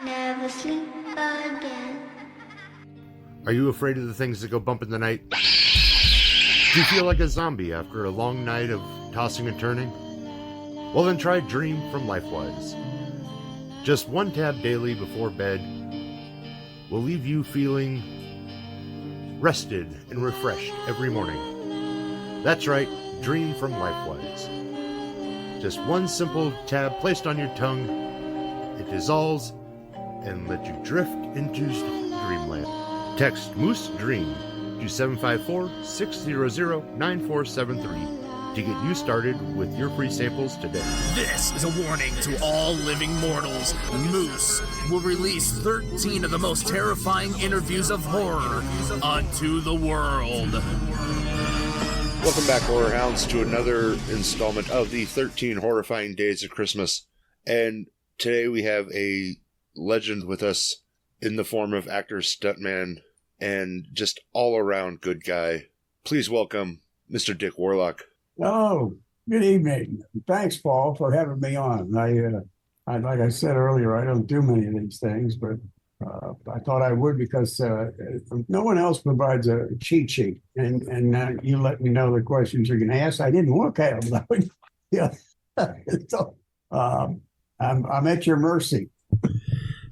Never sleep again. Are you afraid of the things that go bump in the night? Do you feel like a zombie after a long night of tossing and turning? Well, then try Dream from LifeWise. Just one tab daily before bed will leave you feeling rested and refreshed every morning. That's right, Dream from LifeWise. Just one simple tab placed on your tongue, it dissolves and let you drift into dreamland. Text Moose Dream to 754-600-9473 to get you started with your free samples today. This is a warning to all living mortals. Moose will release 13 of the most terrifying interviews of horror unto the world. Welcome back, Horror Hounds, to another installment of the 13 Horror-fying Days of Christmas. And today we have a legend with us in the form of actor, stuntman, and just all-around good guy. Please welcome Mr. Dick Warlock. Oh, good evening. Thanks, Paul, for having me on. I like I said earlier, I don't do many of these things, but I thought I would because no one else provides a cheat sheet, and you let me know the questions you're going to ask. I didn't look at them, but yeah. So I'm at your mercy.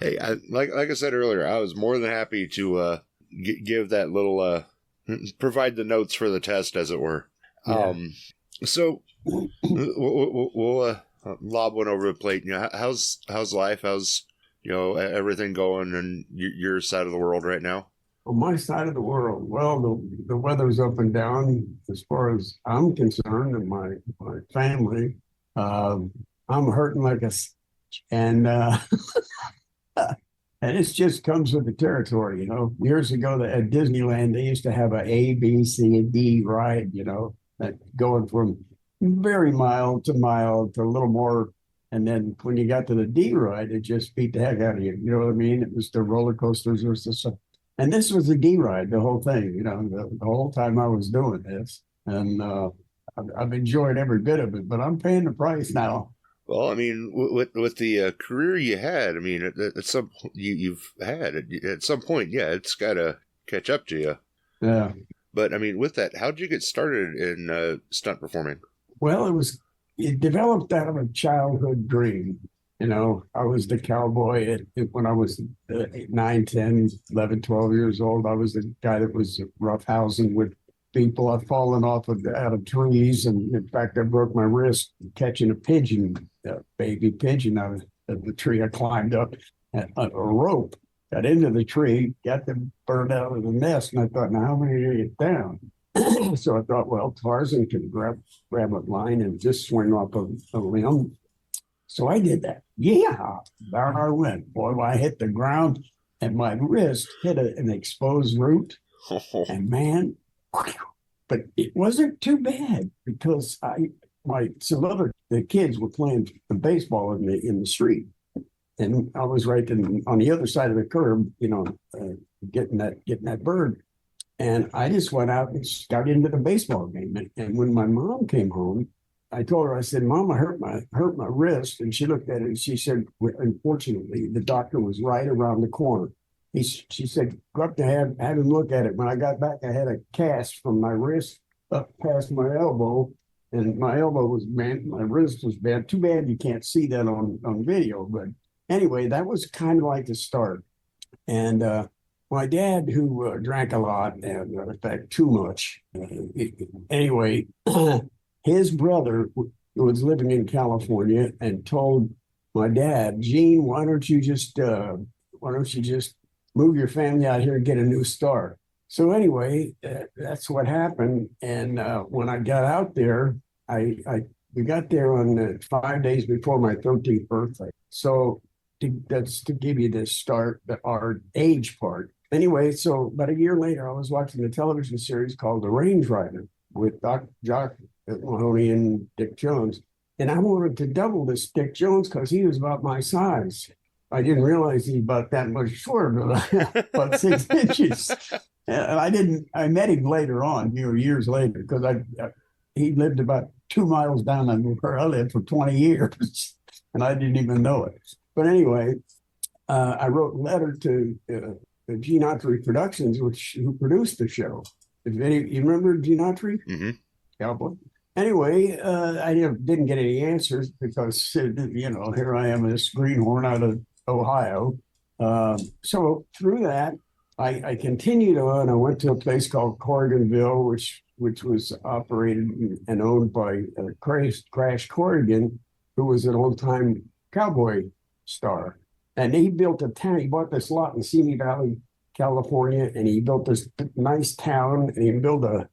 Hey, like I said earlier, I was more than happy to give that little provide the notes for the test, as it were. Yeah. So we'll lob one over the plate. You know, how's life? How's everything going in your side of the world right now? On my side of the world, well, the weather's up and down as far as I'm concerned, and my family. I'm hurting like a, and and it just comes with the territory, Years ago, at Disneyland, they used to have a A, B, C, and D ride, that going from very mild to a little more. And then when you got to the D ride, it just beat the heck out of you. You know what I mean? It was the roller coasters or stuff. And this was the D ride, the whole thing, the whole time I was doing this. And I've enjoyed every bit of it, but I'm paying the price now. Well, I mean, with the career you had, I mean, at some you've had at some point, yeah, it's got to catch up to you. Yeah. But I mean, with that, how did you get started in stunt performing? Well, it developed out of a childhood dream. I was the cowboy when I was 9, 10, 11, 12 years old. I was the guy that was roughhousing with people. I've fallen out of trees, and in fact, I broke my wrist catching a baby pigeon out of the tree. I climbed up a rope, got into the tree, got the bird out of the nest, and I thought, now how am I going to get down? So I thought, well, Tarzan can grab a line and just swing off a limb. So I did that. Yeah, there I went. Boy, I hit the ground, and my wrist hit an exposed root, and man. But it wasn't too bad because the kids were playing the baseball in the street, and I was right on the other side of the curb, getting that bird, and I just went out and got into the baseball game. And when my mom came home, I told her, I said, "Mom, I hurt my wrist," and she looked at it and she said, "Unfortunately, the doctor was right around the corner." She said, "Go up to have him look at it." When I got back, I had a cast from my wrist up past my elbow, and my elbow was bent, my wrist was bent. Too bad you can't see that on video. But anyway, that was kind of like the start. And my dad, who drank a lot, and in fact, too much. Anyway, his brother was living in California and told my dad, "Gene, why don't you just move your family out here and get a new start?" So anyway, that's what happened. And when I got out there, we got there on 5 days before my 13th birthday. So that's to give you the start, our age part. Anyway, so about a year later, I was watching a television series called The Range Rider with Jock Mahoney and Dick Jones. And I wanted to double this Dick Jones because he was about my size. I didn't realize he's about that much shorter, about 6 inches. And I met him later on, years later, because he lived about 2 miles down where I lived for 20 years, and I didn't even know it. But anyway, I wrote a letter to the Gene Autry Productions, who produced the show. You remember Gene Autry? Mm-hmm. Cowboy. Anyway, I didn't get any answers because, here I am, this greenhorn out of Ohio. So through that, I continued on. I went to a place called Corriganville, which was operated and owned by Crash Corrigan, who was an old-time cowboy star. And he built a town. He bought this lot in Simi Valley, California, and he built this nice town, and he built a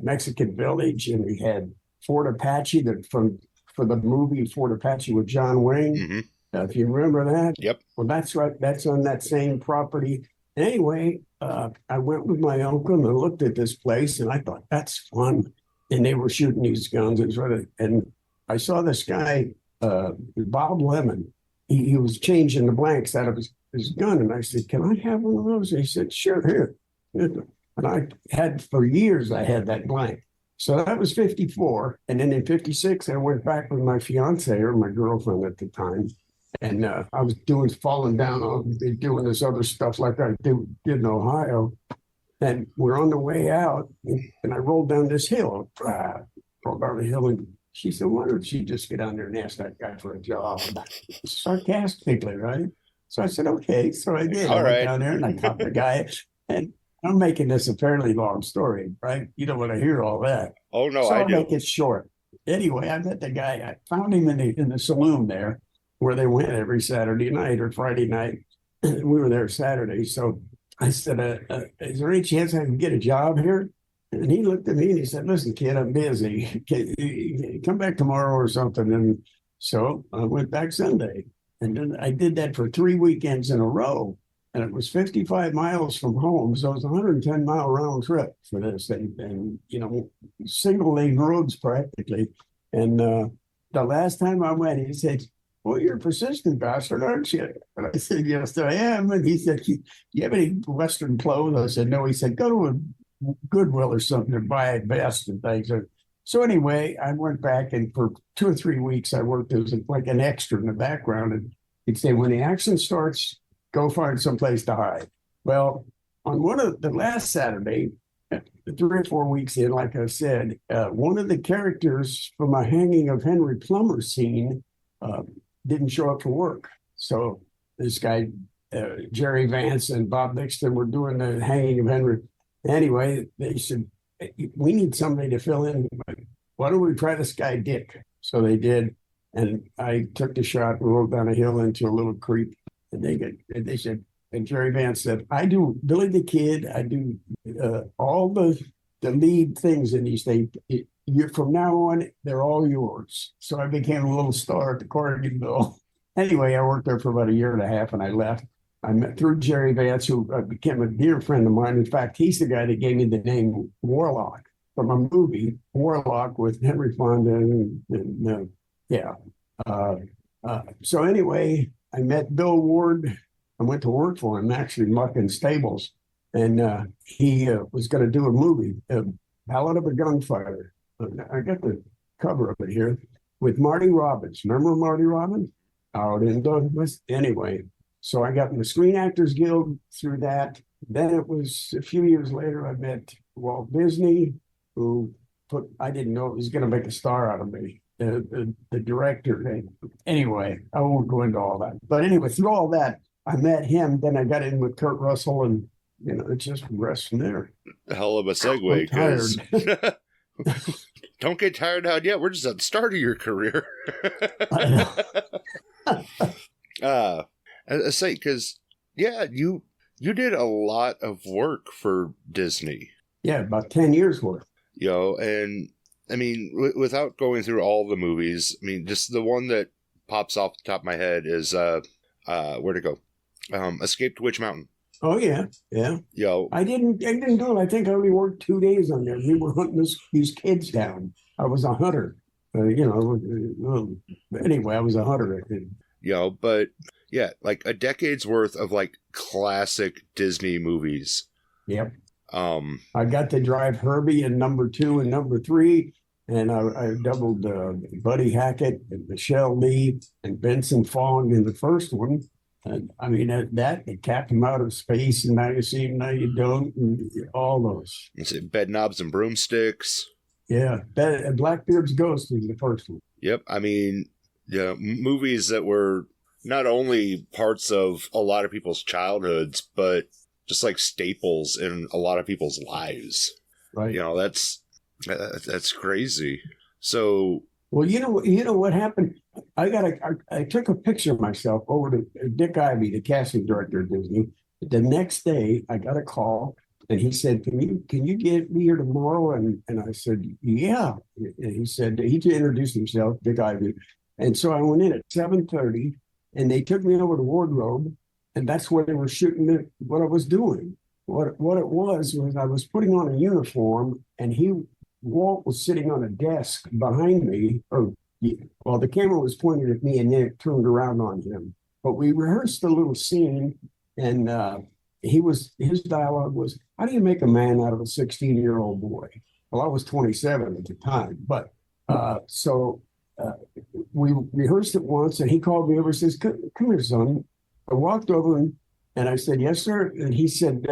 Mexican village, and he had Fort Apache for the movie Fort Apache with John Wayne. Mm-hmm. If you remember that. Yep. Well, that's right. That's on that same property. Anyway, I went with my uncle and I looked at this place, and I thought, that's fun. And they were shooting these guns. And I saw this guy, Bob Lemon. He was changing the blanks out of his gun. And I said, can I have one of those? And he said, sure, here. And I had, for years, I had that blank. So that was 54. And then in 56, I went back with my fiance, or my girlfriend at the time. And I was falling down on doing this other stuff like I did in Ohio. And we're on the way out, and I rolled down this hill. Rolled down the hill, and she said, why don't you just get down there and ask that guy for a job? Sarcastically, right? So I said, okay. So I did. I went down there, and I talked to the guy. And I'm making this a fairly long story, right? You don't want to hear all that. Oh, no, so I do. I'll make it short. Anyway, I met the guy. I found him in the saloon there, where they went every Saturday night or Friday night. We were there Saturday. So I said, is there any chance I can get a job here? And he looked at me and he said, listen, kid, I'm busy. Come back tomorrow or something. And so I went back Sunday. And then I did that for 3 weekends in a row. And it was 55 miles from home. So it was a 110-mile round trip for this. And single lane roads practically. And the last time I went, he said, well, you're a persistent bastard, aren't you? And I said, yes, I am. And he said, do you have any Western clothes? I said, no. He said, go to a Goodwill or something and buy a vest and things. So anyway, I went back, and for 2 or 3 weeks, I worked as like an extra in the background. And he'd say, when the action starts, go find someplace to hide. Well, on one of the last Saturday, 3 or 4 weeks in, like I said, one of the characters from a Hanging of Henry Plummer scene didn't show up for work. So this guy, Jerry Vance and Bob Nixon, were doing the Hanging of Henry. Anyway, they said, we need somebody to fill in. Why don't we try this guy, Dick? So they did. And I took the shot and rolled down a hill into a little creek. And they said, and Jerry Vance said, I do Billy the Kid. I do all the lead things in these things. From now on, they're all yours. So I became a little star at the Corriganville. Anyway, I worked there for about 1.5 years, and I left. I met through Jerry Vance, who became a dear friend of mine. In fact, he's the guy that gave me the name Warlock from a movie, Warlock, with Henry Fonda. So anyway, I met Bill Ward. I went to work for him, actually, mucking stables. And he was going to do a movie, Ballad of a Gunfighter. I got the cover of it here with Marty Robbins. Remember Marty Robbins? Out in Douglas. Anyway, so I got in the Screen Actors Guild through that. Then it was a few years later, I met Walt Disney, who I didn't know he was going to make a star out of me. The director. Anyway, I won't go into all that. But anyway, through all that, I met him. Then I got in with Kurt Russell, and it just progressed from there. Hell of a segue, because don't get tired out yet. We're just at the start of your career. I say, because you did a lot of work for Disney. Yeah, about 10 years worth. And I mean, without going through all the movies, I mean, just the one that pops off the top of my head is where'd it go? Escape to Witch Mountain. Oh yeah. I didn't do it. I think I only worked 2 days on there. We were hunting these kids down. I was a hunter. Anyway, I was a hunter. But yeah, like a decade's worth of like classic Disney movies. Yep. I got to drive Herbie in number 2 and number 3, and I doubled Buddy Hackett and Michelle Lee and Benson Fong in the first one. I mean, that the Captain Out of Space, and now you see him, now you don't, and all those. Is it Bed Knobs and Broomsticks? Yeah, Blackbeard's Ghost is the first one. Yep. I mean, yeah, movies that were not only parts of a lot of people's childhoods, but just like staples in a lot of people's lives. Right. You know, that's crazy. So, well, you know what happened? I took a picture of myself over to Dick Ivey, the casting director of Disney. The next day, I got a call, and he said, "Can you get me here tomorrow?" And I said, "Yeah." And he said he introduced himself, Dick Ivey, and so I went in at 7:30, and they took me over to wardrobe, and that's where they were shooting what I was doing. What it was I was putting on a uniform, and Walt was sitting on a desk behind me, well, the camera was pointed at me and then it turned around on him. But we rehearsed a little scene, and his dialogue was, "How do you make a man out of a 16-year-old boy?" Well, I was 27 at the time, but so we rehearsed it once, and he called me over and says, "Come here, son." I walked over and I said, "Yes, sir." And he said,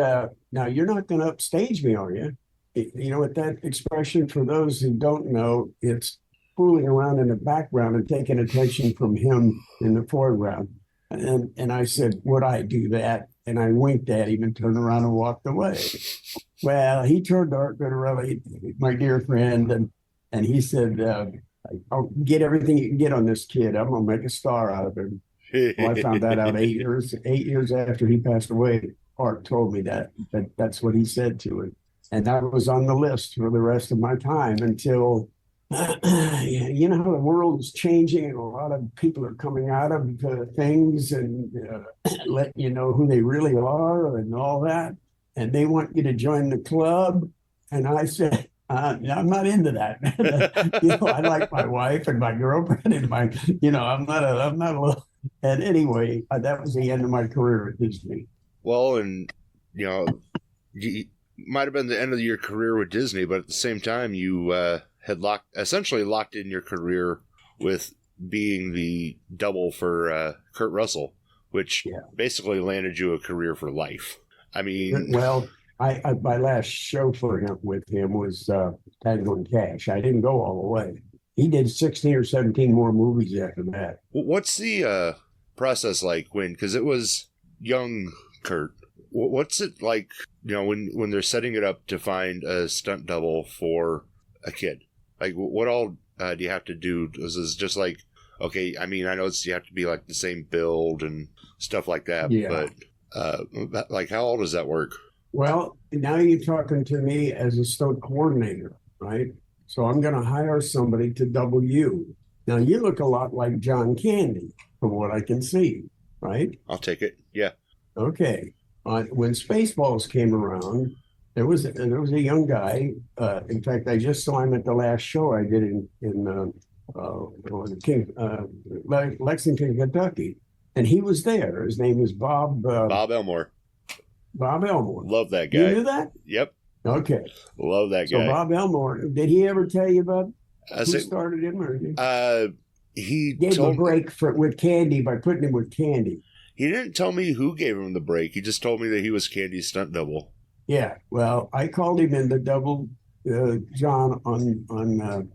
"Now you're not going to upstage me, are you?" You know what that expression, for those who don't know, it's fooling around in the background and taking attention from him in the foreground. And I said, "Would I do that?" And I winked at him and turned around and walked away. Well, he turned around, my dear friend, and he said, "I'll get everything you can get on this kid. I'm going to make a star out of him." Well, I found that out 8 years after he passed away. Art told me that's what he said to it. And that was on the list for the rest of my time until, you know, the world is changing and a lot of people are coming out of things and letting you know who they really are and all that. And they want you to join the club. And I said, I'm not into that. You know, I like my wife and my girlfriend and I'm not a little. And anyway, that was the end of my career at Disney. Well, and, you know, might have been the end of your career with Disney, but at the same time, you had essentially locked in your career with being the double for Kurt Russell, which basically landed you a career for life. I mean, well, my last show with him was Tango and Cash. I didn't go all the way. He did 16 or 17 more movies after that. What's the process like because it was young Kurt? What's it like, you know, when they're setting it up to find a stunt double for a kid? Like, what all do you have to do? Is this just like, okay, I mean, I know you have to be like the same build and stuff like that, but like, how old does that work? Well, now you're talking to me as a stunt coordinator, right? So I'm going to hire somebody to double you. Now, you look a lot like John Candy, from what I can see, right? I'll take it. Yeah. Okay. When Spaceballs came around, there was a young guy. In fact, I just saw him at the last show I did in Lexington, Kentucky, and he was there. His name is Bob Elmore. Bob Elmore. Love that guy. You knew that? Yep. Okay. Love that guy. So Bob Elmore, did he ever tell you about who started him? Or he gave him a break with Candy by putting him with Candy. He didn't tell me who gave him the break. He just told me that he was Candy's stunt double. Yeah. Well, I called him in the double John on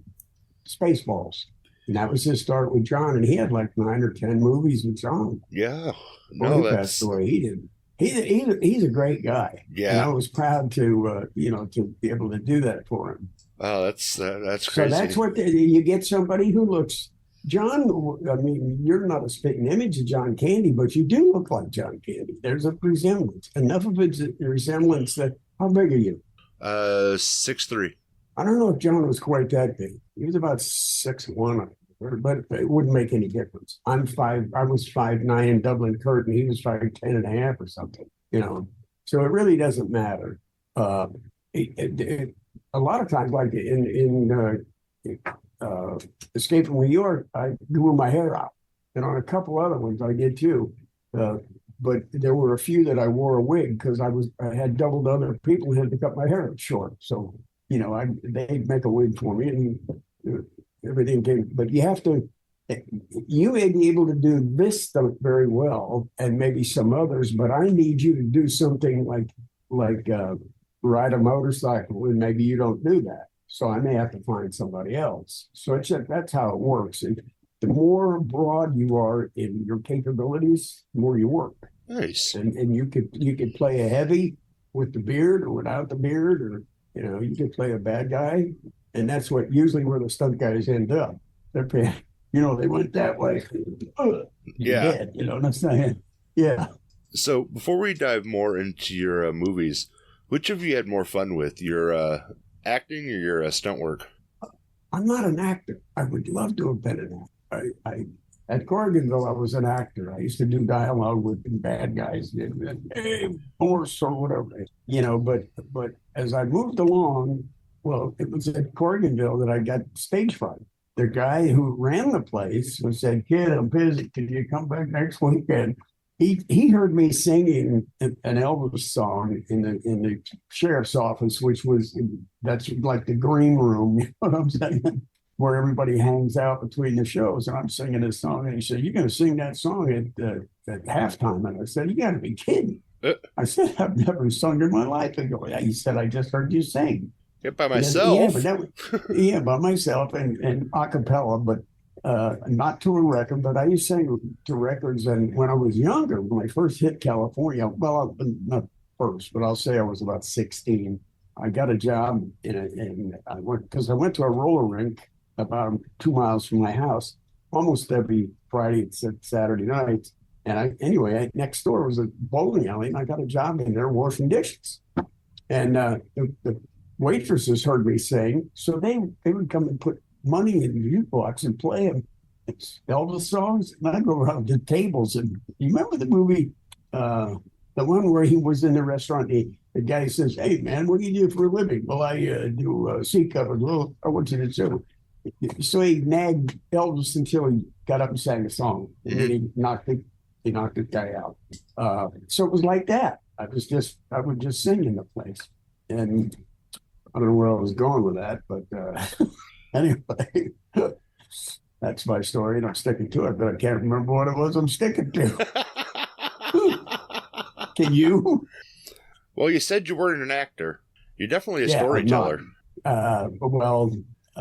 Spaceballs. And that was his start with John. And he had like 9 or 10 movies with John. Yeah. No, that's the way he did. He's a great guy. Yeah. And I was proud to be able to do that for him. Oh, that's crazy. So that's what you get, somebody who looks. John, I mean, you're not a spitting image of John Candy, but you do look like John Candy. There's a resemblance. Enough of it's a resemblance that, how big are you? 6'3". I don't know if John was quite that big. He was about 6'1", but it wouldn't make any difference. I was 5'9" in Dublin Kurt, and he was 5'10" and a half or something, you know. So it really doesn't matter. A lot of times, like in Escape from New York, I grew my hair out, and on a couple other ones I did too. But there were a few that I wore a wig because I had doubled other people who had to cut my hair short. So they'd make a wig for me, and everything came. But you have to. you may be able to do this stunt very well, and maybe some others, but I need you to do something like ride a motorcycle, and maybe you don't do that. So I may have to find somebody else. So that's how it works. And the more broad you are in your capabilities, the more you work. Nice. And you could play a heavy with the beard or without the beard, or you could play a bad guy, and that's what usually where the stunt guys end up. They're paying, they went that way. You're dead, that's not it. Yeah. So before we dive more into your movies, which of you had more fun with, your acting or your stunt work? I'm not an actor. I would love to have been an actor. At Corriganville, I was an actor. I used to do dialogue with the bad guys, hey, horse or whatever, But as I moved along, well, it was at Corriganville that I got stage fright. The guy who ran the place said, "Kid, I'm busy. Can you come back next weekend?" He heard me singing an Elvis song in the sheriff's office, that's like the green room, you know what I'm saying, where everybody hangs out between the shows. And I'm singing this song, and he said, "You're going to sing that song at halftime?" And I said, "You got to be kidding!" I said, "I've never sung in my life." And he said, "I just heard you sing." Yeah, by myself. By myself and a cappella, but not to a record. But I used to sing to records. And when I was younger, when I first hit California, well, not first, but I'll say I was about 16. I got a job I went to a roller rink about 2 miles from my house almost every Friday and Saturday night. And next door was a bowling alley, and I got a job in there washing dishes. And the waitresses heard me sing, so they would come and put money in the jukebox and play them Elvis songs. And I'd go around the tables. And you remember the movie, the one where he was in the restaurant? The guy says, "Hey, man, what do you do for a living?" "Well, I do seat covers." "Well, I want you to do." So he nagged Elvis until he got up and sang a song, and then he knocked the guy out. So it was like that. I would just sing in the place, and I don't know where I was going with that, but anyway, that's my story, and I'm sticking to it. But I can't remember what it was I'm sticking to. Can you? Well, you said you weren't an actor. You're definitely a storyteller. Well,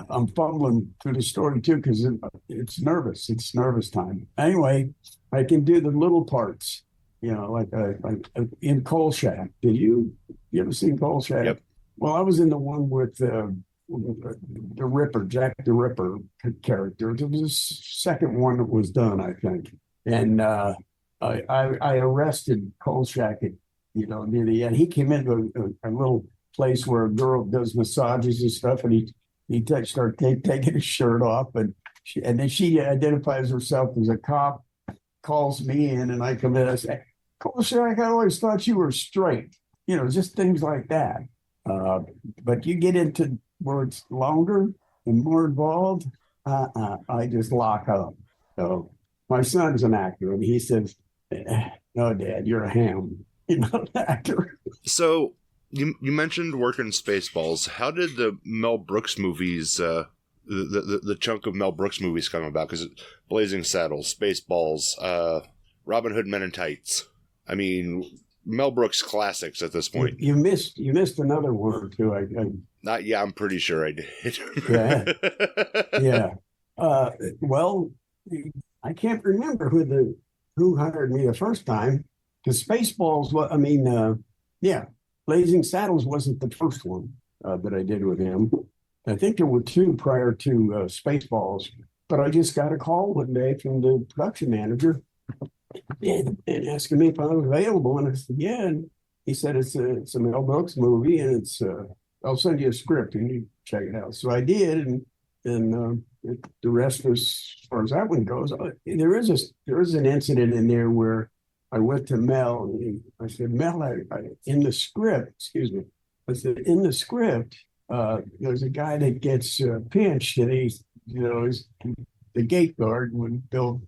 I'm fumbling through the story too because it's nervous. It's nervous time. Anyway, I can do the little parts. Like in Coal Shack. Did you ever seen Coal Shack? Yep. Well, I was in the one with the Ripper, Jack the Ripper character. It was the second one that was done, I think. And I arrested Coal Shack near the end. He came into a little place where a girl does massages and stuff, and he started taking his shirt off, and then she identifies herself as a cop, calls me in, and I come in and I say, "Coal Shack, I always thought you were straight." Just things like that. But you get into where it's longer and more involved, I just lock up. So my son's an actor, and he says, "No, Dad, you're a ham. You're not an actor." So you mentioned working Spaceballs. How did the Mel Brooks movies, the chunk of Mel Brooks movies come about? Because Blazing Saddles, Spaceballs, Robin Hood Men in Tights. I mean, Mel Brooks classics at this point. You missed another one or two. I'm pretty sure I did. Yeah. Well, I can't remember who hired me the first time, because Spaceballs. Blazing Saddles wasn't the first one that I did with him. I think there were two prior to Spaceballs, but I just got a call one day from the production manager and asking me if I was available, and I said, "Yeah." And he said, it's a Mel Brooks movie, and I'll send you a script and you check it out. So I did, and the rest, as far as that one goes, there is an incident in there where I went to Mel and I said, "Mel, in the script, in the script, there's a guy that gets pinched, and he's the gate guard when Bill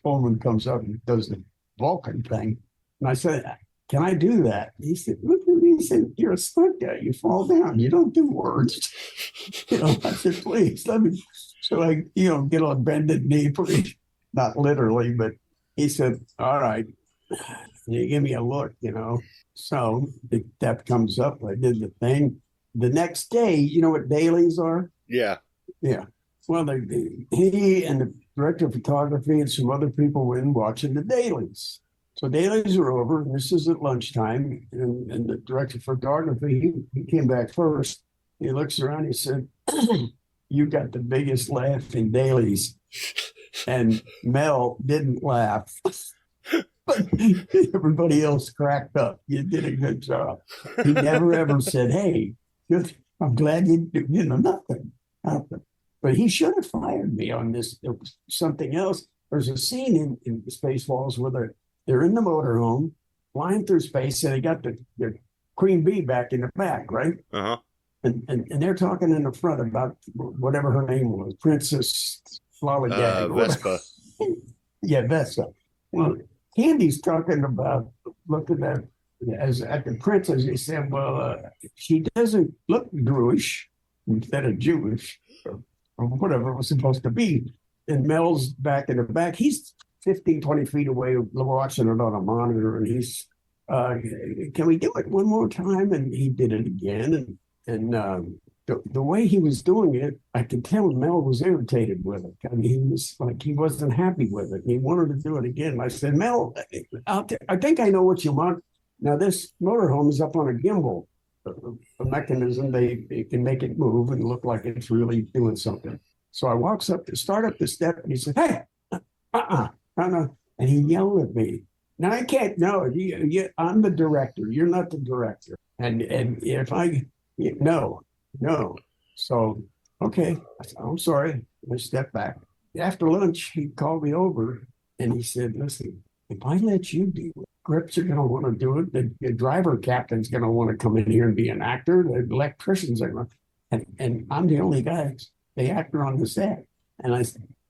Pullman comes up and does the Vulcan thing." And I said, "Can I do that?" He said, "Look at me." He said, "You're a stunt guy. You fall down. You don't do words." I said, "Please, let me." So I, get on bended knee for me, not literally, but he said, all right. And he gave me a look. So the step comes up. I did the thing. The next day, you know what dailies are? Yeah. Yeah. Well, he and the director of photography and some other people were in watching the dailies. So dailies are over. And this is at lunchtime. And the director of photography, he came back first. He looks around. He said, you got the biggest laugh in dailies. And Mel didn't laugh. But everybody else cracked up. You did a good job. He never ever said, hey, I'm glad you did, nothing. But he should have fired me on this. There was something else. There's a scene in Spaceballs where they're in the motorhome, flying through space, and they got the Queen Bee back in the back, right? Uh-huh. And they're talking in the front about whatever her name was, Princess Lollygag. Vespa. Yeah, Vespa. Well, Candy's talking about looking at the princess. He said, well, she doesn't look Jewish instead of Jewish or whatever it was supposed to be. And Mel's back in the back. He's 15, 20 feet away watching it on a monitor. And he's, can we do it one more time? And he did it again. And the way he was doing it, I could tell Mel was irritated with it. I mean, he was like, he wasn't happy with it. He wanted to do it again. I said, Mel, I think I know what you want. Now, this motorhome is up on a gimbal, a mechanism. They can make it move and look like it's really doing something. So I walks up to start up the step, and he said, hey, no. And he yelled at me. Now, I can't, no, I'm the director. You're not the director. And if no. So, okay, I said, I'm sorry. I stepped back. After lunch, he called me over and he said, listen, if I let you do it, grips are going to want to do it. The driver captain's going to want to come in here and be an actor. The electricians are going to, and I'm the only guy, the actor on the set. And I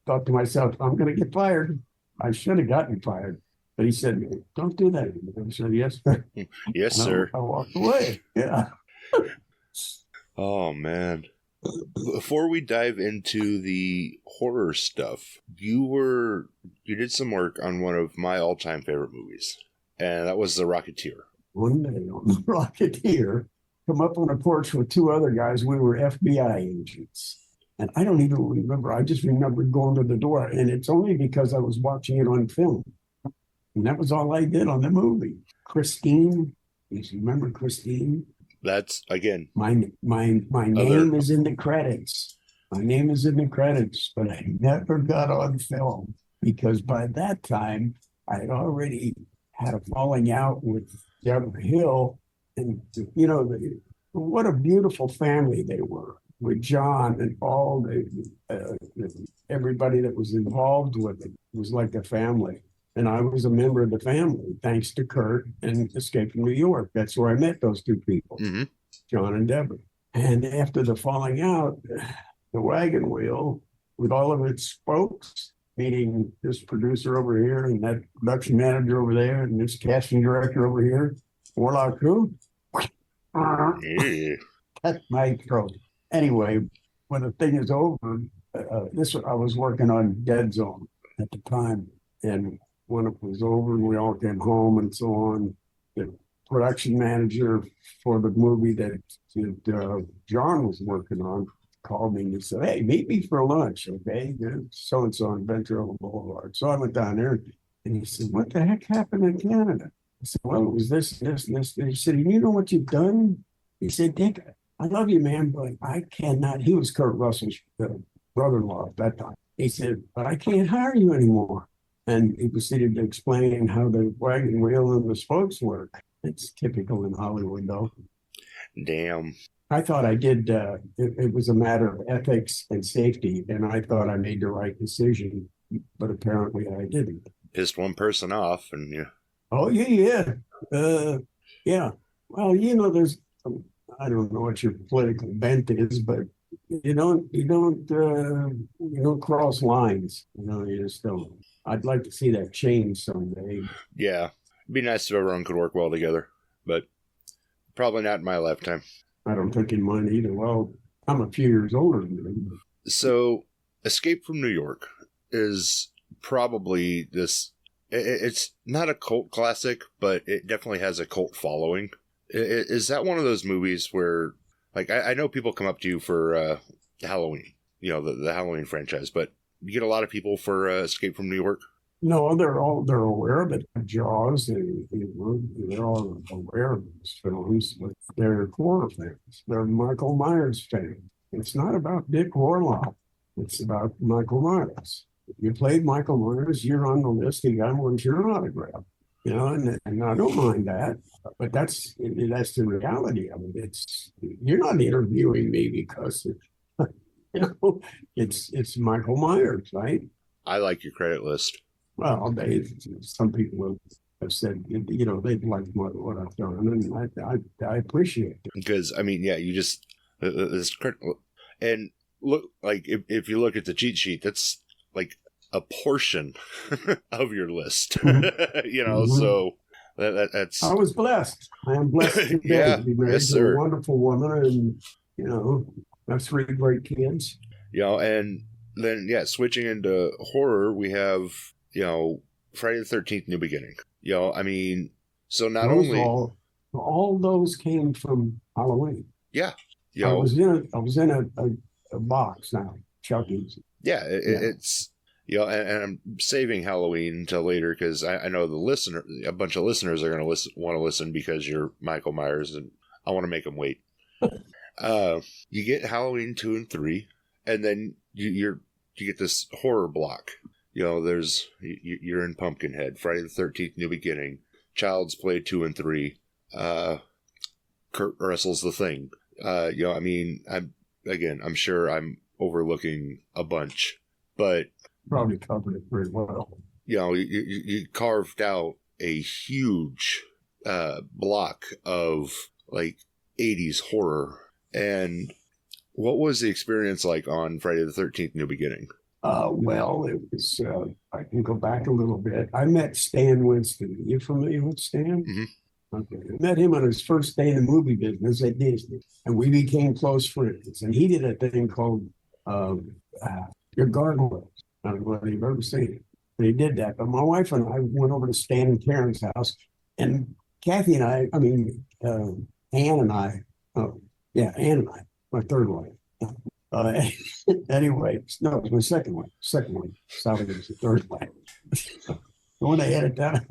thought to myself, I'm going to get fired. I should have gotten fired. But he said, don't do that. I said, yes, sir. Yes, sir. I walked away. Yeah. Oh, man. Before we dive into the horror stuff, you did some work on one of my all-time favorite movies, and that was The Rocketeer. One day on The Rocketeer, come up on a porch with two other guys. We were FBI agents. And I don't even remember. I just remember going to the door, and it's only because I was watching it on film. And that was all I did on the movie. Christine, you remember Christine? That's, again, my name is in the credits. My name is in the credits, but I never got on film because by that time I had already had a falling out with Deborah Hill, and what a beautiful family they were with John and all everybody that was involved with it. It was like a family. And I was a member of the family, thanks to Kurt and Escape from New York. That's where I met those two people, John and Deborah. And after the falling out, the wagon wheel, with all of its spokes, meaning this producer over here and that production manager over there and this casting director over here, Warlock who? That's my throat. Anyway, when the thing is over, I was working on Dead Zone at the time. And when it was over and we all came home and so on, the production manager for the movie that John was working on called me and he said, hey, meet me for lunch, okay? So-and-so on Ventura Boulevard. So I went down there and he said, what the heck happened in Canada? I said, well, it was this, and this. And he said, you know what you've done? He said, Dick, I love you, man, but I cannot. He was Kurt Russell's brother-in-law at that time. He said, but I can't hire you anymore. And he proceeded to explain how the wagon wheel and the spokes work. It's typical in Hollywood, though. Damn. I thought I did. It was a matter of ethics and safety, and I thought I made the right decision, but apparently I didn't. Pissed one person off, and yeah. Oh yeah. Yeah. Well, there's. I don't know what your political bent is, but you don't cross lines. You just don't. I'd like to see that change someday. Yeah. It'd be nice if everyone could work well together, but probably not in my lifetime. I don't think in mine either. Well, I'm a few years older than you. So Escape from New York is probably this. It's not a cult classic, but it definitely has a cult following. Is that one of those movies where, like, I know people come up to you for Halloween, the Halloween franchise, but you get a lot of people for Escape from New York? No, they're aware of it. Jaws, they're all aware of these films, but they're horror fans. They're Michael Myers fans. It's not about Dick Warlock. It's about Michael Myers. If you played Michael Myers, you're on the list. You got one your autograph. And I don't mind that, but that's the reality of it. You're not interviewing me because it's Michael Myers, right? I like your credit list. Well, some people have said, they'd like what I've done, and I appreciate it. Because, you just, and look, like, if you look at the cheat sheet, that's like a portion of your list, so that's. I was blessed. I am blessed today yeah, to be married to a wonderful woman, and, I have 3 great kids. And then, switching into horror, we have, Friday the 13th, New Beginning. So not only all those came from Halloween. Yeah. I was in a box now, Chucky's. Yeah, it's and I'm saving Halloween until later because I know a bunch of listeners are going to want to listen because you're Michael Myers, and I want to make them wait. You get Halloween 2 and 3, and then you get this horror block. There's you're in Pumpkinhead, Friday the 13th, New Beginning, Child's Play 2 and 3, Kurt Russell's The Thing. I'm sure I'm overlooking a bunch, but probably covered it pretty well. You carved out a huge block of like 80s horror. And what was the experience like on Friday the 13th, New Beginning? Well, it was, I can go back a little bit. I met Stan Winston. Are you familiar with Stan? Mm-hmm. Okay. I met him on his first day in the movie business at Disney, and we became close friends. And he did a thing called Your Gargoyles. I don't know if you've ever seen it. But he did that. But my wife and I went over to Stan and Karen's house, and Kathy and Ann and I, Ann and I, my third wife. Anyway, no, it was my second one. Sally was the third one. The one I had it down.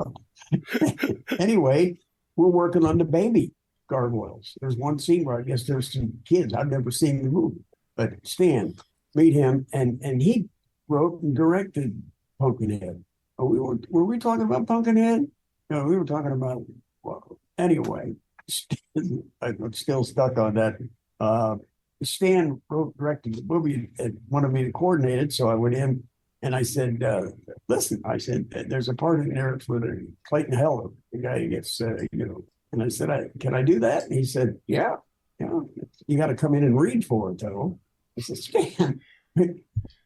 Anyway, we're working on the baby gargoyles. There's one scene where I guess there's some kids. I've never seen the movie. But Stan, meet him, and he wrote and directed Pumpkinhead. Were we talking about Pumpkinhead? No, we were talking about, well, anyway, I'm still stuck on that. Stan directed the movie and wanted me to coordinate it, so I went in and I said, listen, there's a part in there for the Clayton Heller, the guy who gets, and I said, can I do that? And he said, yeah, you got to come in and read for it, though. I said, Stan,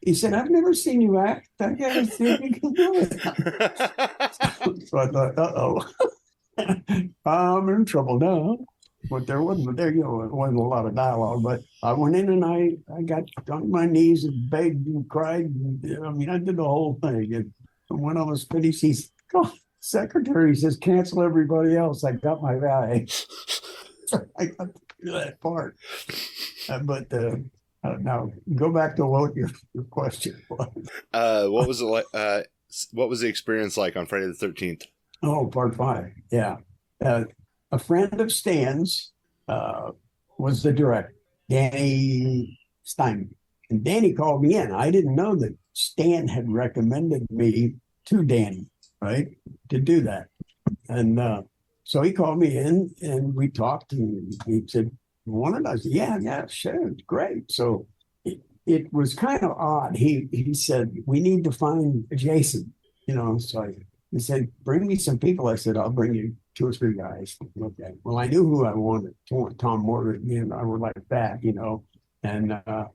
he said, I've never seen you act. I got to see if you can do it. So I thought, I'm in trouble now. But there wasn't it wasn't a lot of dialogue. But I went in and I got on my knees and begged and cried. And, I did the whole thing. And when I was finished, secretary says, cancel everybody else. I got my guy. I got to do that part. But now go back to what your question was. What was it like? What was the experience like on Friday the 13th? Oh, part 5. Yeah. A friend of Stan's was the director, Danny Steinman. And Danny called me in. I didn't know that Stan had recommended me to Danny, right, to do that. And so he called me in and we talked and he said, you want it? I said, yeah, sure, it's great. So it was kind of odd. He said, we need to find Jason, so he said, bring me some people. I said, I'll bring you 2 or 3 guys. Okay. Well, I knew who I wanted. Tom Morgan, and I were like that, And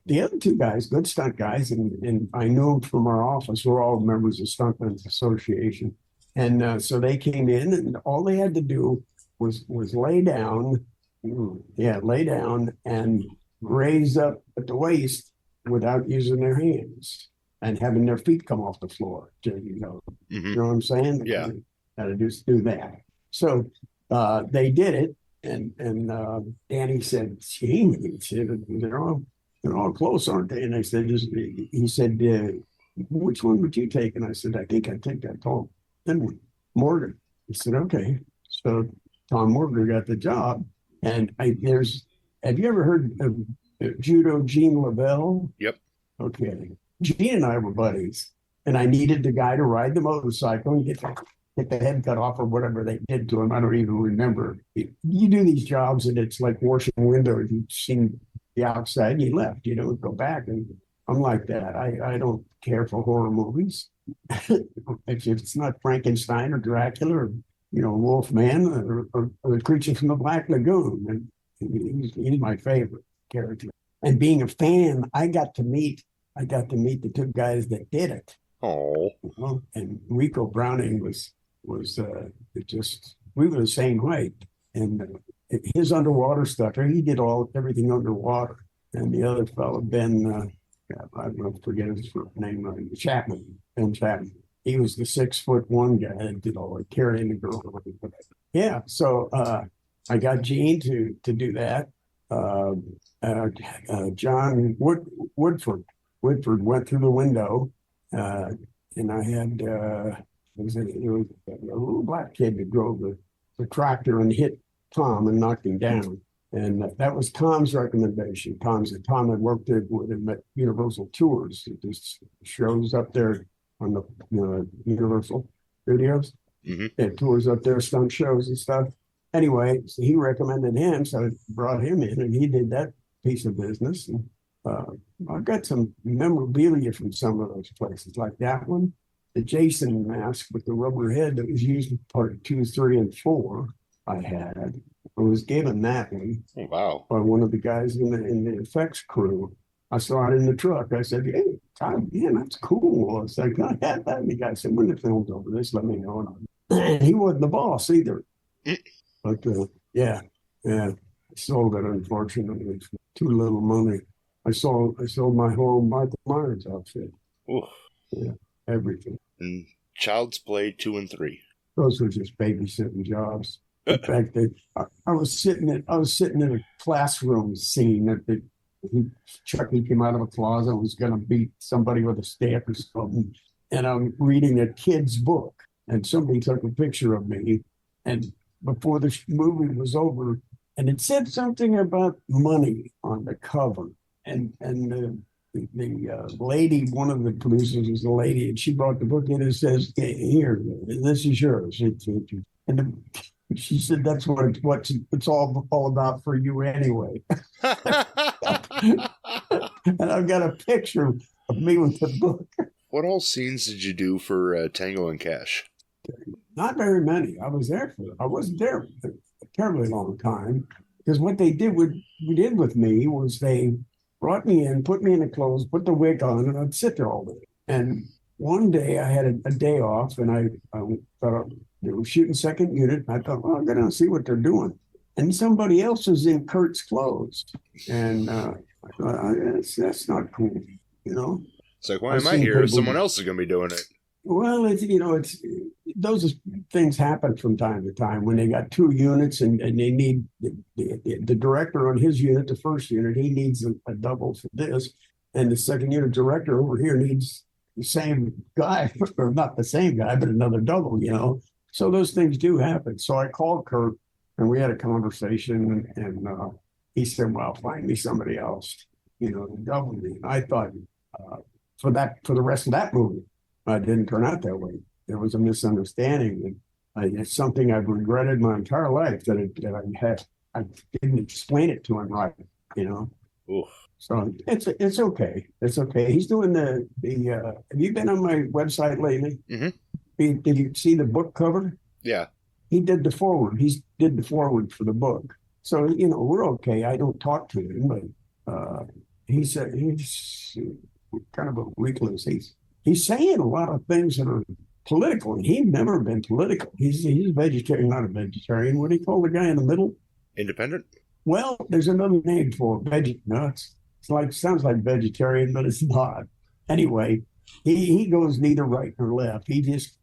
the other 2 guys, good stunt guys, and I knew them from our office. We're all members of Stuntmen's Association. And so they came in, and all they had to do was lay down and raise up at the waist without using their hands and having their feet come off the floor. You know what I'm saying? Yeah. How to do that. So they did it, and Danny said, "Gee," he said, they're all close, aren't they?" And I said, he said, "Which one would you take?" And I said, "I think I'd take that Tom Morgan." He said, "Okay." So Tom Morgan got the job, and have you ever heard of Judo Gene Lavelle? Yep. Okay. Gene and I were buddies, and I needed the guy to ride the motorcycle and get the head cut off or whatever they did to him. I don't even remember. You do these jobs, and it's like washing windows. You've seen the outside, and you left. You don't go back. And I'm like that. I don't care for horror movies. If it's not Frankenstein or Dracula or Wolfman or the Creature from the Black Lagoon, and he's my favorite character. And being a fan, I got to meet the two guys that did it. Oh. And Rico Browning was just, we were the same height, and his underwater stuff. He did everything underwater, and the other fellow Ben, I don't forget his name, Ben Chapman. He was the 6'1" guy that did all the carrying the girl. Yeah, so I got Gene to do that. John Woodford went through the window, and I had it was a little black kid that drove the tractor and hit Tom and knocked him down. And that was Tom's recommendation. Tom had worked with him at Universal Tours. It just shows up there on the Universal Studios. Mm-hmm. They had tours up there, stunt shows and stuff. Anyway, so he recommended him, so I brought him in, and he did that piece of business. And, I've got some memorabilia from some of those places, like that one, the Jason mask with the rubber head that was used in part 2, 3, and 4. I was given that one. Oh, wow. By one of the guys in the effects crew. I saw it in the truck. I said, "Hey, Tom, man, that's cool." I said, "I had that." And the guy said, "When the film's over this, let me know." And he wasn't the boss either. But yeah, I sold it, unfortunately, for too little money. I sold my whole Michael Myers outfit. Oof. Yeah, everything. And Child's Play 2 and 3. Those were just babysitting jobs. In fact, I was sitting in a classroom scene that Chucky came out of a closet and was going to beat somebody with a stick or something, and I'm reading a kid's book, and somebody took a picture of me, and before the movie was over, and it said something about money on the cover. And the lady, one of the producers was a lady, and she brought the book in and says, "Here, this is yours." And she said, "That's what it's all about for you anyway." And I've got a picture of me with the book. What all scenes did you do for Tango and Cash? Not very many. I wasn't there for a terribly long time, because what they did with me was they brought me in, put me in the clothes, put the wig on, and I'd sit there all day. And one day I had a day off, and I thought they were shooting second unit. And I thought, well, I'm going to see what they're doing. And somebody else was in Kurt's clothes. And I thought, that's not cool, It's like, why am I here? Someone else is going to be doing it. Well, those things happen from time to time when they got 2 units and they need the director on his unit, the first unit, he needs a double for this. And the second unit director over here needs the same guy, or not the same guy, but another double, So those things do happen. So I called Kurt and we had a conversation, and he said, "Well, find me somebody else, to double me." And I thought for the rest of that movie, it didn't turn out that way. There was a misunderstanding, and it's something I've regretted my entire life that I didn't explain it to him right, Oof. So it's okay. It's okay. He's doing the have you been on my website lately? Mm-hmm. Did you see the book cover? Yeah. He did the forward. He did the forward for the book. So, we're okay. I don't talk to him, but he's kind of a recluse. He's saying a lot of things that are political, and he's never been political. He's a vegetarian, not a vegetarian. What do you call the guy in the middle? Independent? Well, there's another name for nuts. sounds like vegetarian, but it's not. Anyway, he goes neither right nor left. He just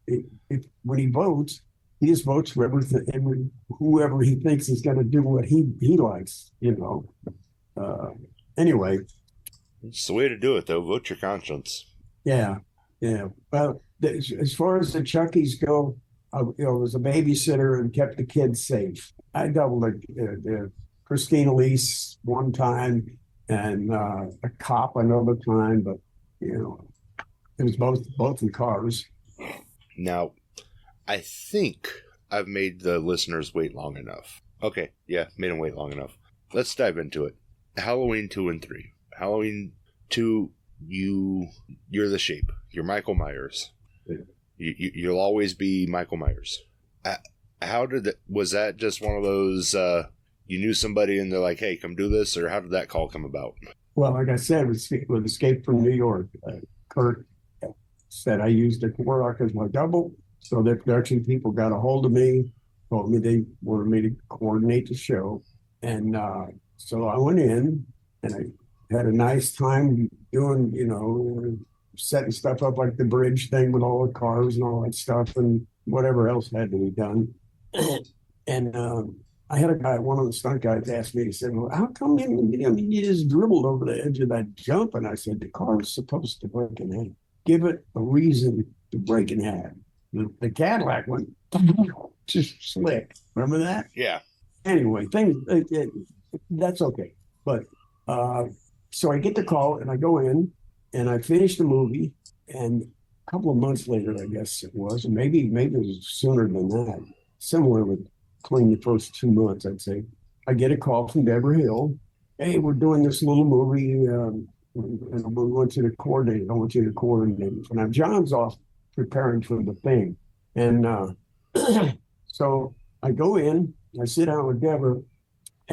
when he votes, he just votes for whoever he thinks is going to do what he likes. Anyway, It's the way to do it, though. Vote your conscience. yeah. Well, as far as the Chuckies go, I was a babysitter and kept the kids safe. I doubled Christine Elise one time and a cop another time, but it was both in cars. Now, I think I've made the listeners wait long enough. Okay, yeah, made them wait long enough. Let's dive into it. Halloween 2 and 3. Halloween 2, you're the Shape. You're Michael Myers. Yeah. You'll always be Michael Myers. Was that just one of those, you knew somebody and they're like, hey, come do this, or how did that call come about? Well, like I said, with Escape from New York, Kurt said I used Dick Warlock as my double. So the production people got a hold of me, told me they wanted me to coordinate the show. And so I went in and I had a nice time doing, setting stuff up like the bridge thing with all the cars and all that stuff and whatever else had to be done. And I had a guy, one of the stunt guys asked me, he said, well, how come you just dribbled over the edge of that jump? And I said, the car is supposed to break in half. Give it a reason to break in half. The Cadillac went just slick. Remember that? Yeah. Anyway, that's okay. But so I get the call and I go in and I finish the movie. And a couple of months later, I guess it was, and maybe it was sooner than that, somewhere between the first 2 months, I'd say, I get a call from Deborah Hill. Hey, we're doing this little movie, and we want you to coordinate. I want you to coordinate. And now John's off preparing for the thing. And so I go in, I sit down with Deborah,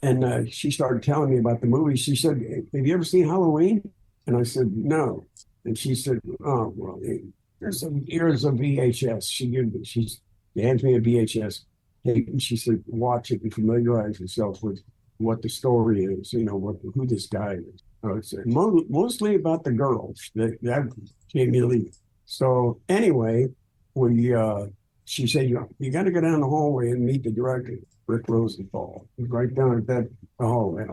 and she started telling me about the movie. She said, have you ever seen Halloween? And I said, no. And she said, oh, well, here's a VHS. She hands me a VHS tape, and she said, watch it and familiarize yourself with what the story is, who this guy is. It's mostly about the girls. That gave me a lead. So anyway, she said, you got to go down the hallway and meet the director, Rick Rosenthal. He's right down at that hallway.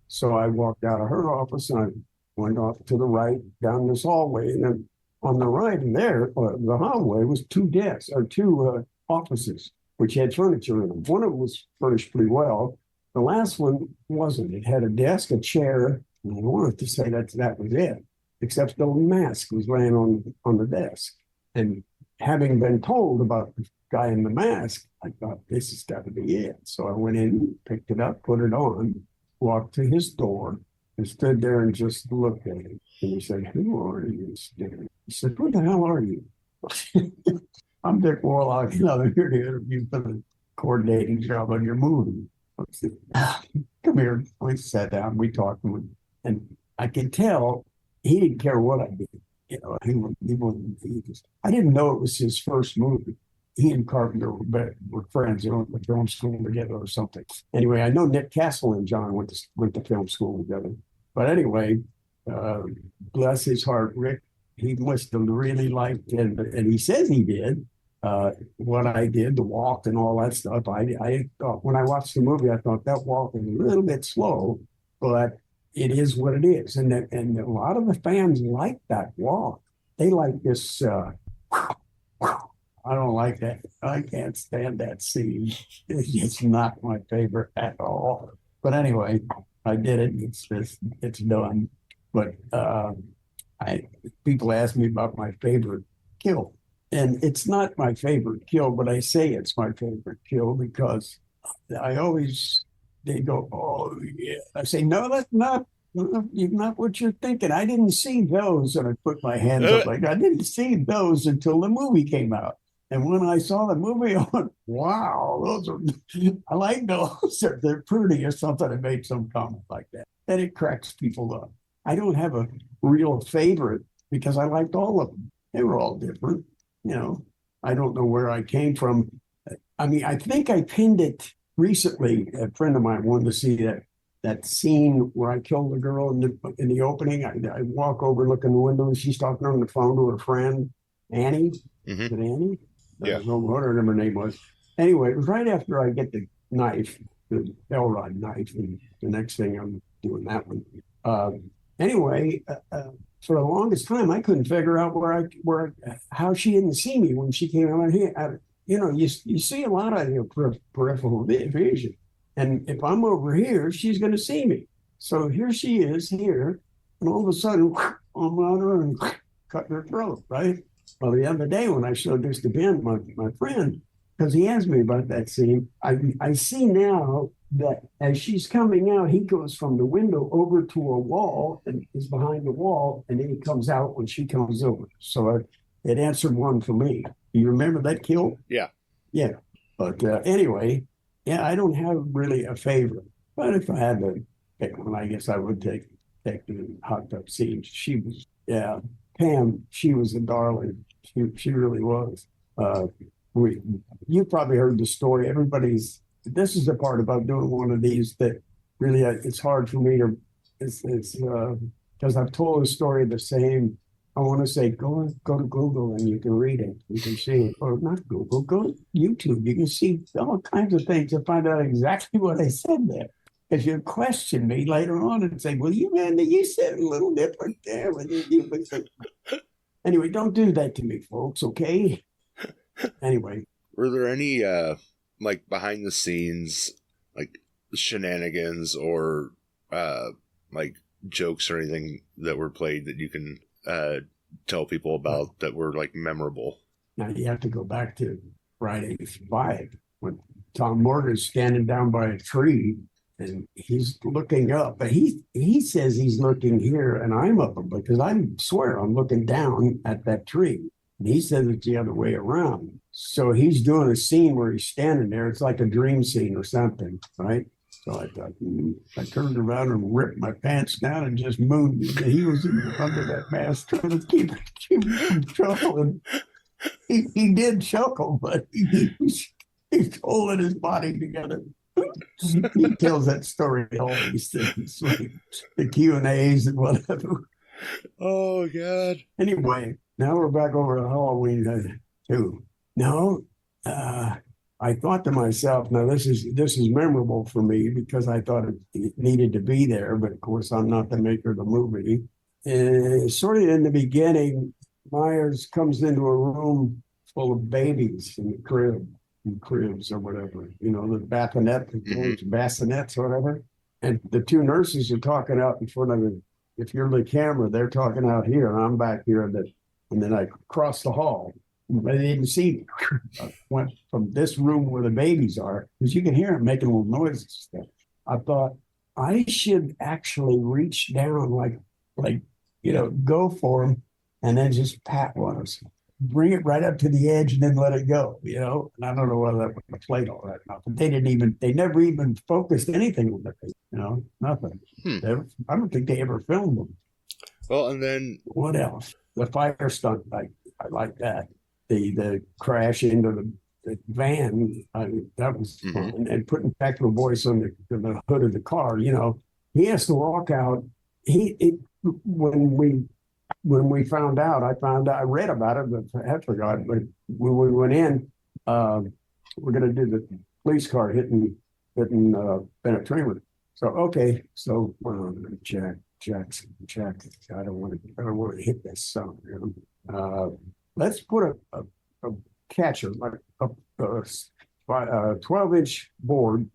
So I walked out of her office and I went off to the right down this hallway. And then on the right and there, the hallway was two offices, which had furniture in them. One of them was furnished pretty well. The last one wasn't. It had a desk, a chair, and I wanted to say that was it, except the mask was laying on the desk. And having been told about the guy in the mask, I thought, this has got to be it. So I went in, picked it up, put it on, walked to his door, and stood there and just looked at him. And he said, who are you? He said, who the hell are you? I'm Dick Warlock, and I'm here to interview for the coordinating job on your movie. I said, come here. We sat down, we talked, and I could tell he didn't care what I did. I didn't know it was his first movie. He and Carpenter were friends. They went to film school together or something. Anyway, I know Nick Castle and John went to film school together. But anyway, bless his heart, Rick, he must have really liked it, and he says he did. What I did, the walk and all that stuff. I thought when I watched the movie, I thought that walk was a little bit slow, but it is what it is. And a lot of the fans like that walk. They like this. I don't like that. I can't stand that scene. It's not my favorite at all. But anyway, I did it. It's done. But people ask me about my favorite kill. And it's not my favorite kill, but I say it's my favorite kill because they go, oh, yeah. I say, no, that's not what you're thinking. I didn't see those. And I put my hands up like, I didn't see those until the movie came out. And when I saw the movie, I went, wow, I like those. They're pretty or something. I made some comment like that. And it cracks people up. I don't have a real favorite because I liked all of them. They were all different. I don't know where I came from. I mean, I think I pinned it recently. A friend of mine wanted to see that scene where I killed the girl in the opening. I walk over, look in the window, and she's talking on the phone to her friend Annie. Mm-hmm. Is it Annie? Yeah. I don't know whatever her name was. Anyway, it was right after I get the knife, the Elrod knife, and the next thing I'm doing that one. Anyway, for the longest time, I couldn't figure out how she didn't see me when she came out here. You see a lot of peripheral vision. And if I'm over here, she's going to see me. So here she is here, and all of a sudden, I'm on her and cutting her throat, right? Well, the other day when I showed this to Ben, my friend, because he asked me about that scene, I see now that as she's coming out, he goes from the window over to a wall and is behind the wall, and then he comes out when she comes over. So it answered one for me. You remember that kill? Yeah. Yeah. But anyway, yeah, I don't have really a favorite. But if I had to pick one, I guess I would take the hot tub scene. She was, yeah, Pam, she was a darling. She really was. You probably heard the story. This is the part about doing one of these that really, it's hard for me to, it's because I've told the story the same. I want to say, go to Google and you can read it. You can see it. Or not Google, go to YouTube. You can see all kinds of things to find out exactly what I said there. Because you'll question me later on and say, well, you said it a little different there. Anyway, don't do that to me, folks, okay? Anyway. Were there any, like, behind the scenes, like, shenanigans or, like, jokes or anything that were played that you can tell people about that were like memorable? Now you have to go back to Friday 5 when Tom Morgan's standing down by a tree and he's looking up, but he says he's looking here and I'm up because I swear I'm looking down at that tree. And he says it's the other way around. So he's doing a scene where he's standing there. It's like a dream scene or something, right? So I thought, I turned around and ripped my pants down and just moved. He was under that mask trying to keep from chuckling. He did chuckle, but he's holding his body together. He tells that story all these things, like the Q&As and whatever. Oh, God. Anyway, now we're back over to Halloween too. No, I thought to myself, now this is memorable for me because I thought it needed to be there, but of course I'm not the maker of the movie. Sort of in the beginning, Myers comes into a room full of babies in cribs or whatever, the bassinets or whatever. And the two nurses are talking out in front of it. If you're the camera, they're talking out here and I'm back here. And then I cross the hall. But they didn't see me. I went from this room where the babies are, because you can hear them making little noises and stuff. I thought I should actually reach down, like go for them, and then just pat one, bring it right up to the edge, and then let it go. And I don't know whether that would have played all that enough. But they never even focused anything on it. Nothing. I don't think they ever filmed them. Well, and then what else? The fire stunt, I like that. The crash into the van, that was fun. And putting Tactical Voice on the hood of the car, he has to walk out. When we found out, I read about it, but I forgot. But when we went in, we're going to do the police car hitting Bennett Tramer. So okay, so Jackson. I don't want to hit this song. Let's put a catcher, like a 12-inch board,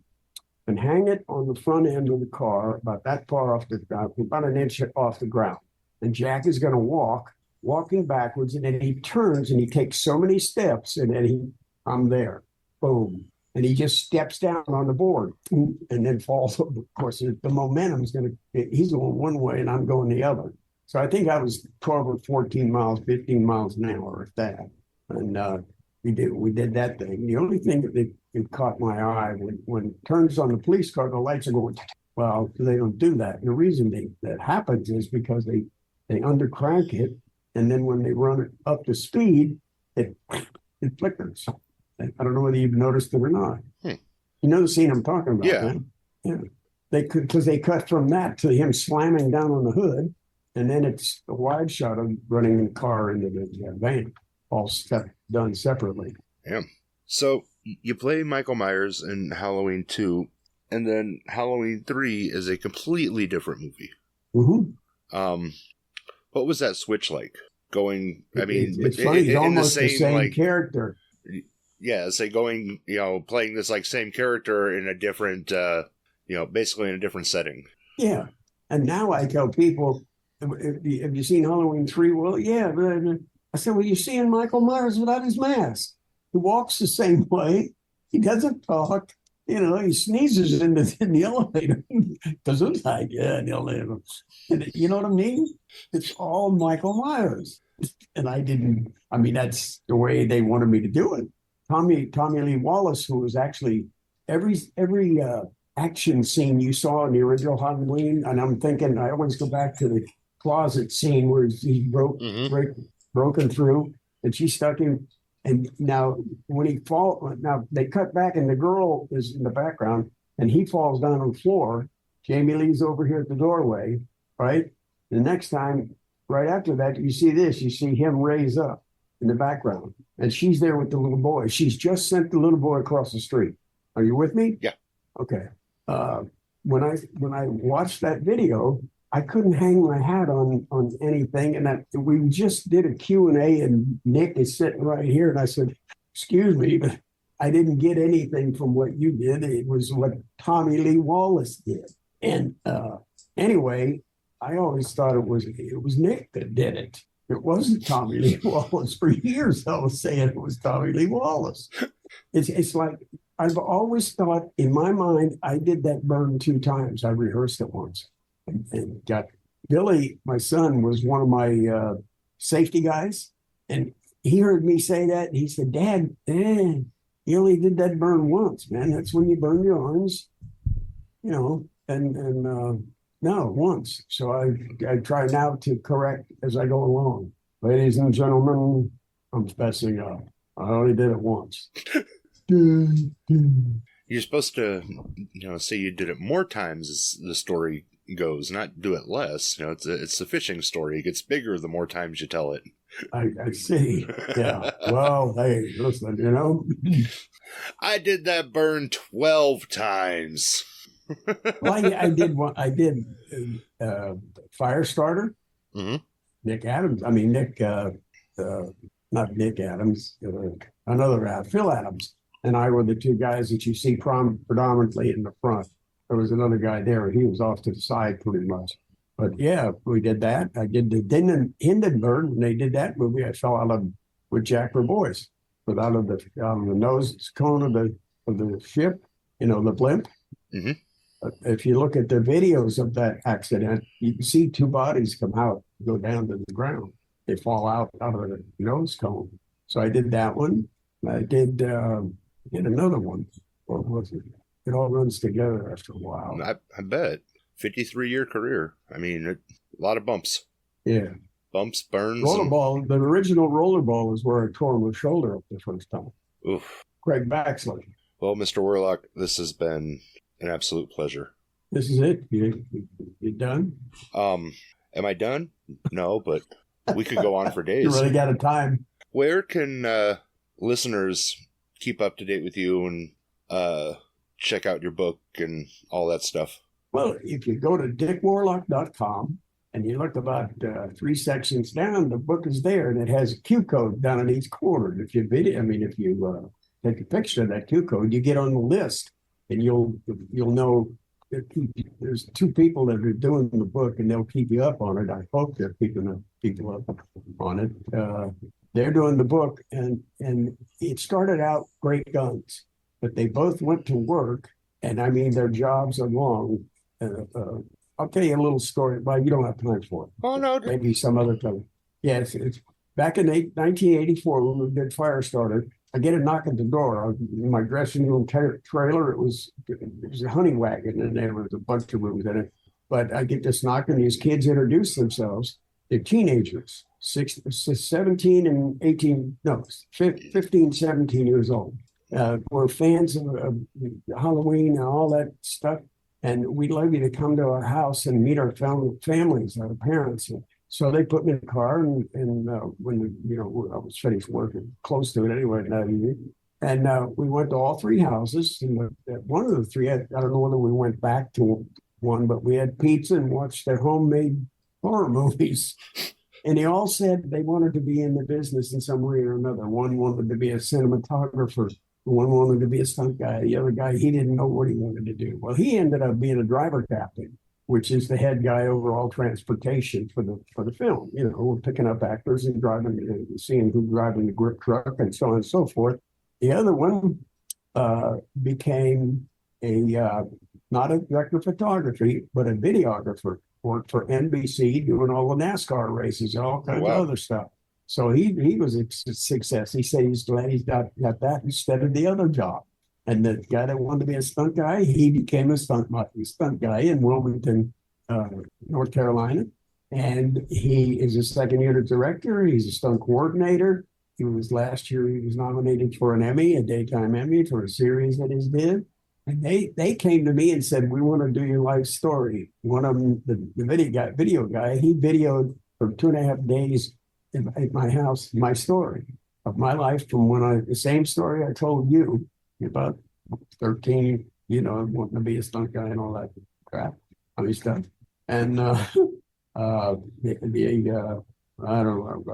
and hang it on the front end of the car, about that far off the ground, about an inch off the ground. And Jack is going to walking backwards, and then he turns and he takes so many steps, and then I'm there, boom, and he just steps down on the board, and then falls over. Of course, the momentum is he's going one way, and I'm going the other. So I think I was 12 or 14 miles, 15 miles an hour, if that. And we did that thing. The only thing that caught my eye when it turns on the police car, the lights are going, well, they don't do that. And the reason that happens is because they undercrank it, and then when they run it up to speed, it flickers. I don't know whether you've noticed it or not. You know the scene I'm talking about, yeah. man? Yeah. they could, because they cut from that to him slamming down on the hood, and then it's a wide shot of running the car into the van, all done separately. Yeah. So you play Michael Myers in Halloween 2, and then Halloween 3 is a completely different movie. Mm-hmm. What was that switch like? Going, I mean, it's funny. He's almost the same like, character. Yeah, say going, playing this like same character in a different, basically in a different setting. Yeah, and now I tell people, have you seen Halloween 3? Well, yeah. I said, well, you're seeing Michael Myers without his mask. He walks the same way. He doesn't talk. He sneezes in the elevator. Because it's like, yeah, in the elevator. And you know what I mean? It's all Michael Myers. And that's the way they wanted me to do it. Tommy Lee Wallace, who was actually every action scene you saw in the original Halloween, and I'm thinking, I always go back to the closet scene where he's broken through, and she stuck him. And now when now they cut back, and the girl is in the background, and he falls down on the floor. Jamie Lee's over here at the doorway, right? The next time, right after that, you see him raise up in the background, and she's there with the little boy. She's just sent the little boy across the street. Are you with me? Yeah. Okay. When I watched that video, I couldn't hang my hat on anything, and we just did a Q&A, and Nick is sitting right here, and I said, "Excuse me, but I didn't get anything from what you did. It was what Tommy Lee Wallace did." And anyway, I always thought it was Nick that did it. It wasn't Tommy Lee Wallace. For years, I was saying it was Tommy Lee Wallace. It's like I've always thought in my mind, I did that burn 2 times. I rehearsed it once. And got Billy, my son, was one of my safety guys. And he heard me say that. And he said, "Dad, you only did that burn once, man. That's when you burn your arms, no, once." So I try now to correct as I go along. Ladies and gentlemen, I'm messing up. I only did it once. You're supposed to, say you did it more times as the story goes, not do it less. It's a fishing story. It gets bigger the more times you tell it. I see. Yeah. Well, hey, listen, I did that burn 12 times. Well, I did one. I did Firestarter. Mm-hmm. Nick Adams. Not Nick Adams. Another Phil Adams and I were the 2 guys that you see predominantly in the front. There was another guy there. He was off to the side pretty much. But yeah, we did that. I did the Hindenburg. When they did that movie, I fell out with Jack Boys, but out of the nose cone of the ship, the blimp. Mm-hmm. If you look at the videos of that accident, you can see 2 bodies come out, go down to the ground. They fall out of the nose cone. So I did that one. I did another one. What was it? It all runs together after a while. I bet. 53-year career. I mean, a lot of bumps. Yeah. Bumps, burns. Rollerball. The original rollerball is where I tore my shoulder up the first time. Oof. Craig Baxley. Well, Mr. Warlock, this has been an absolute pleasure. This is it? You done? Am I done? No, but we could go on for days. You really got a time. Where can listeners keep up to date with you and check out your book and all that stuff? Well, if you go to dickwarlock.com and you look about 3 sections down, the book is there, and it has a Q code down in each corner. And if you take a picture of that Q code, you get on the list, and you'll know. There's 2 people that are doing the book, and they'll keep you up on it. I hope they're keeping people up on it. They're doing the book, and it started out great guns, but they both went to work, and I mean their jobs are long. I'll tell you a little story, but you don't have time for it. Oh no, maybe some other time. Yes, it's back in 1984 when we did Firestarter. I get a knock at the door. In my dressing room trailer, it was a honey wagon, and there was a bunch of rooms in it. But I get this knock, and these kids introduce themselves. They're teenagers, 17 and 18, no, 15, 17 years old. Were fans of Halloween and all that stuff. and we'd love you to come to our house and meet our families, our parents. And so they put me in the car, and when I was finished working close to it anyway that evening, and we went to all three houses. And one of the three, I don't know whether we went back to one, but we had pizza and watched their homemade horror movies. And they all said they wanted to be in the business in some way or another. One wanted to be a cinematographer. One wanted to be a stunt guy. The other guy, he didn't know what he wanted to do. Well, he ended up being a driver captain, which is the head guy over all transportation for the film. We're picking up actors and driving, seeing who's driving the grip truck and so on and so forth. The other one became not a director of photography, but a videographer. Worked for NBC doing all the NASCAR races and all kinds of other stuff. So he was a success. He said he's glad he's got that instead of the other job. And the guy that wanted to be a stunt guy, he became a stunt guy in Wilmington, North Carolina. And he is a second unit director. He's a stunt coordinator. Last year, he was nominated for an Emmy, a daytime Emmy, for a series that he did. And they came to me and said, we want to do your life story. One of them, the video guy, he videoed for 2.5 days at my house, my story of my life from the same story I told you about 13, wanting to be a stunt guy and all that crap, stuff. And I don't know.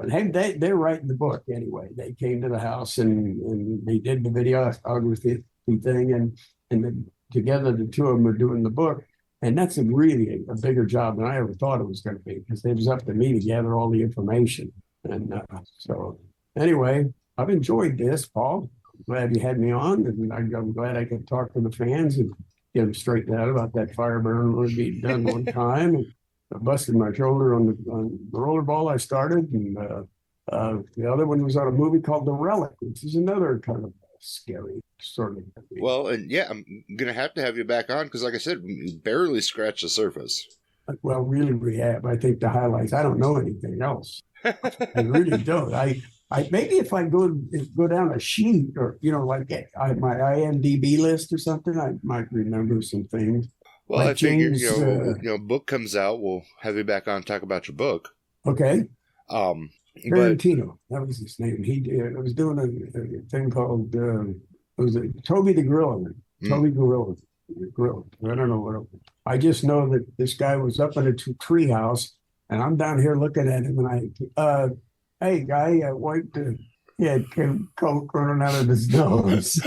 Hey, they're writing the book anyway. They came to the house and they did the videography thing, and then together the two of them are doing the book. And that's really a bigger job than I ever thought it was going to be, because it was up to me to gather all the information. And so anyway, I've enjoyed this, Paul. Glad you had me on, and I'm glad I could talk to the fans and get them straightened out about that fire burn would be done one time. And I busted my shoulder on the rollerball I started, and the other one was on a movie called The Relic, which is another kind of scary sort of movie. Well, and yeah, I'm gonna have to have you back on, because like I said, we barely scratched the surface. Well, really, we have. I think the highlights. I don't know anything else. I really don't. I maybe if I go down a sheet, or my IMDb list or something, I might remember some things. Well, I figure book comes out, we'll have you back on, talk about your book. Okay. Tarantino, that was his name. I was doing a thing called Toby the Gorilla. Toby Gorilla. I don't know what. I just know that this guy was up in a tree house, and I'm down here looking at him, and hey guy, wiped he had coke running out of his nose.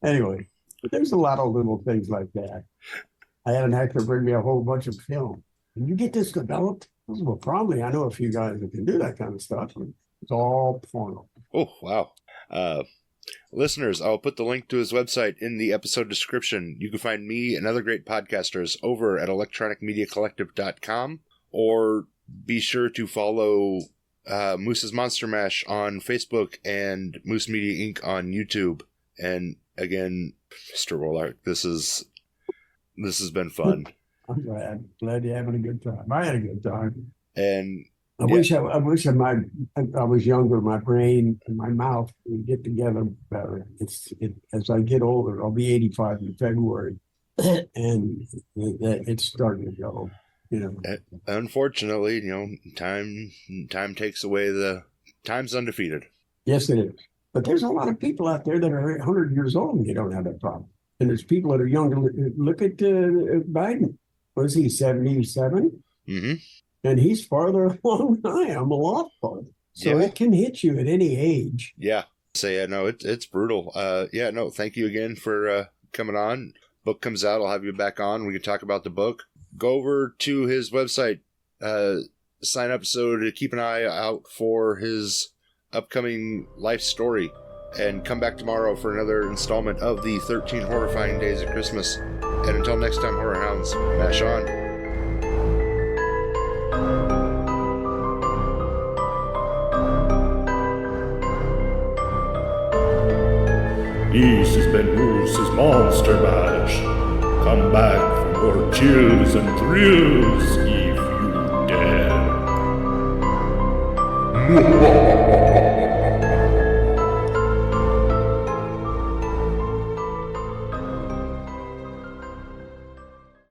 Anyway, but there's a lot of little things like that. I had an actor bring me a whole bunch of film. Can you get this developed? Well, probably. I know a few guys that can do that kind of stuff. It's all porno. Oh, wow. Listeners, I'll put the link to his website in the episode description. You can find me and other great podcasters over at electronicmediacollective.com, or be sure to follow Moose's Monster Mash on Facebook and Moose Media Inc. on YouTube. And again, Mr. Warlock, this has been fun. I'm glad you're having a good time. I had a good time. And I wish I was younger. My brain and my mouth would get together better. As I get older, I'll be 85 in February, and it's starting to go. Unfortunately, time takes away time's undefeated. Yes, it is. But there's a lot of people out there that are 100 years old and they don't have that problem. And there's people that are younger. Look at Biden. Was he 77? Mm-hmm. And he's farther along than I am, a lot farther. So it can hit you at any age. Yeah. So it's brutal. Thank you again for coming on. Book comes out, I'll have you back on. We can talk about the book. Go over to his website, sign up so to keep an eye out for his upcoming life story, and come back tomorrow for another installment of the 13 Horror-fying Days of Christmas. And until next time, Horror Hounds, mash on. This has been Moose's Monster Mash. Come back for more chills and thrills if you dare.